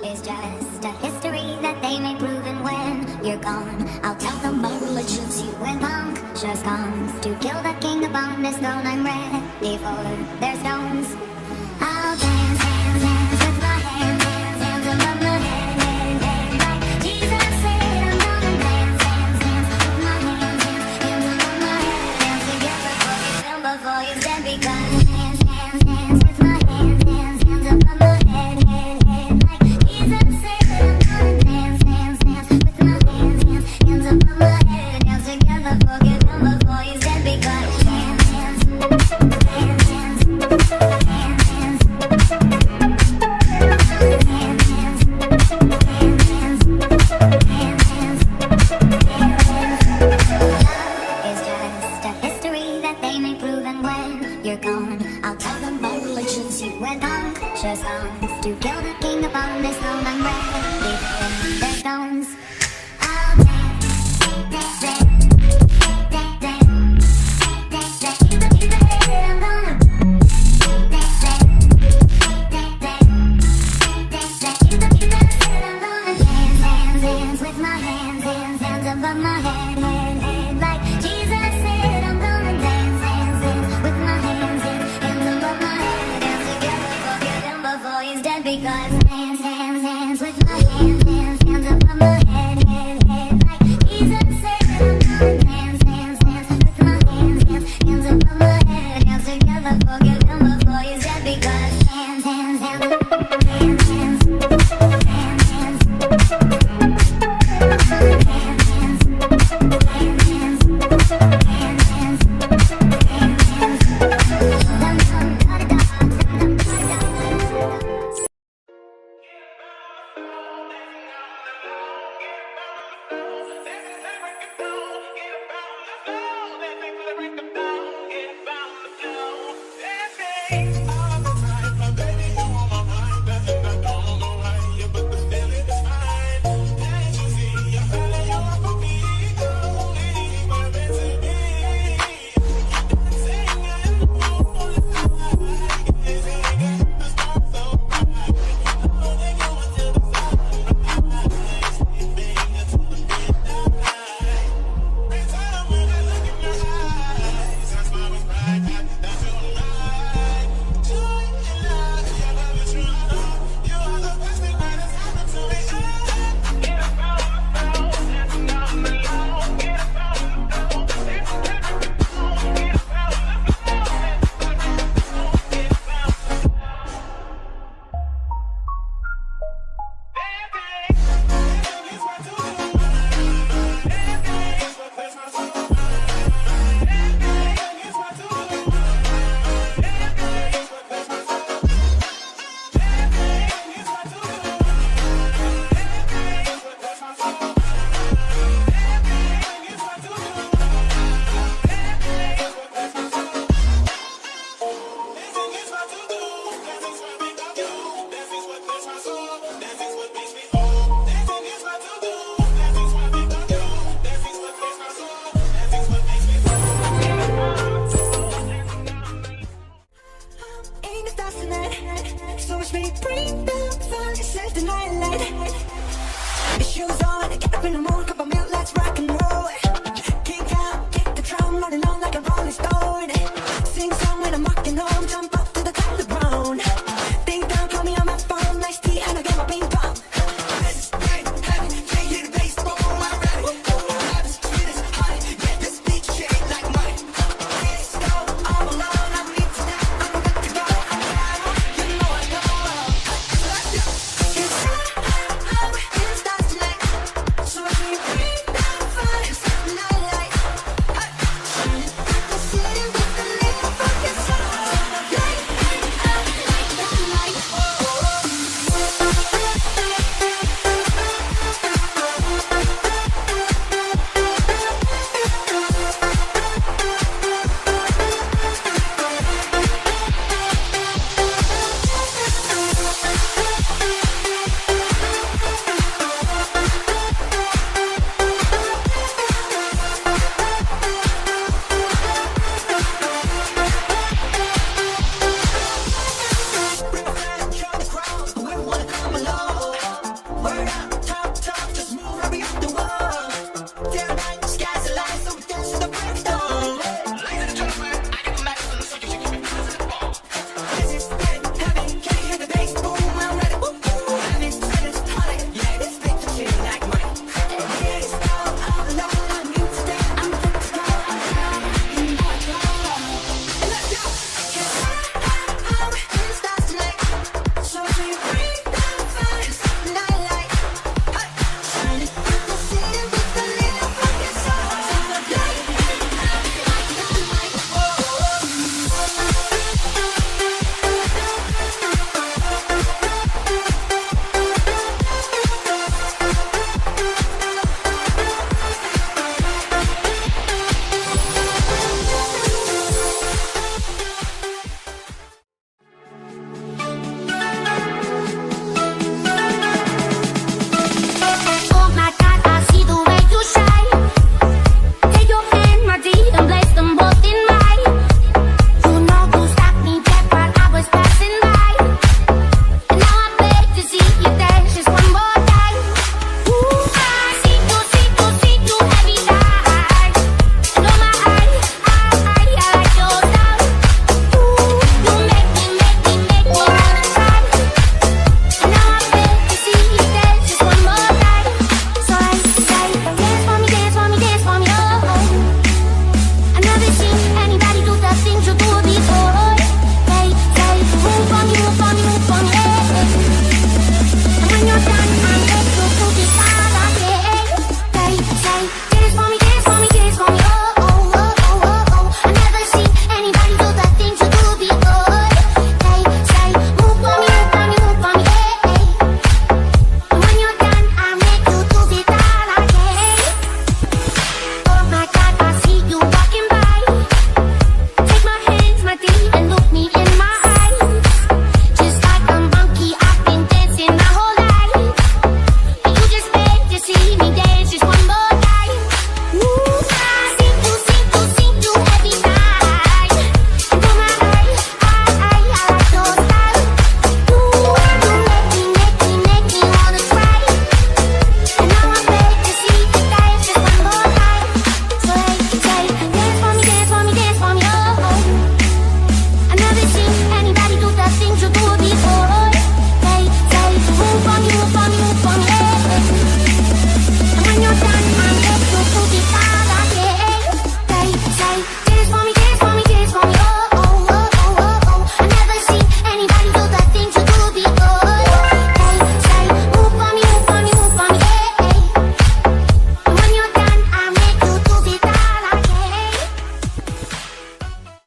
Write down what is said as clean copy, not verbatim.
is just a history that they may prove, and when you're gone, I'll tell them my religion's you and punctures comes to kill the king upon this throne. I'm ready for their stones. I'll dance, dance, dance with my hands, hands, hands above my head, head, head. Like Jesus said, I'm gonna dance, dance, dance with my hands, hands, hands above my head. Dance together for him before he's dead, because dance, dance, dance with my hands, hands, hands above my head, head, head. Like Jesus said, I'm gonna dance, dance, dance with my hands, hands, hands above my head. Dance together for him before he's dead, because dance, dance, dance, dance. You're gone, I'll tell them my religion's you and punctures comes to kill the king upon this throne. I'm ready for their stones. I'll dance, dance, dance, dance, dance, dance, dance. Jesus said I'm gonna dance, dance, dance, dance, dance. Jesus said I'm gonna dance, dance, dance with my hands, hands, hands above my head, head, head. Like Jesus said I'm gonna dance, dance, dance with my hands, hands above my head. Dance together, forget him before he's dead, because dance, dance, dance with my hands, hands, hands above my head, head, head. Like Jesus said I'm gonna dance, dance, dance with my hands, hands, hands above my head. Dance together, forget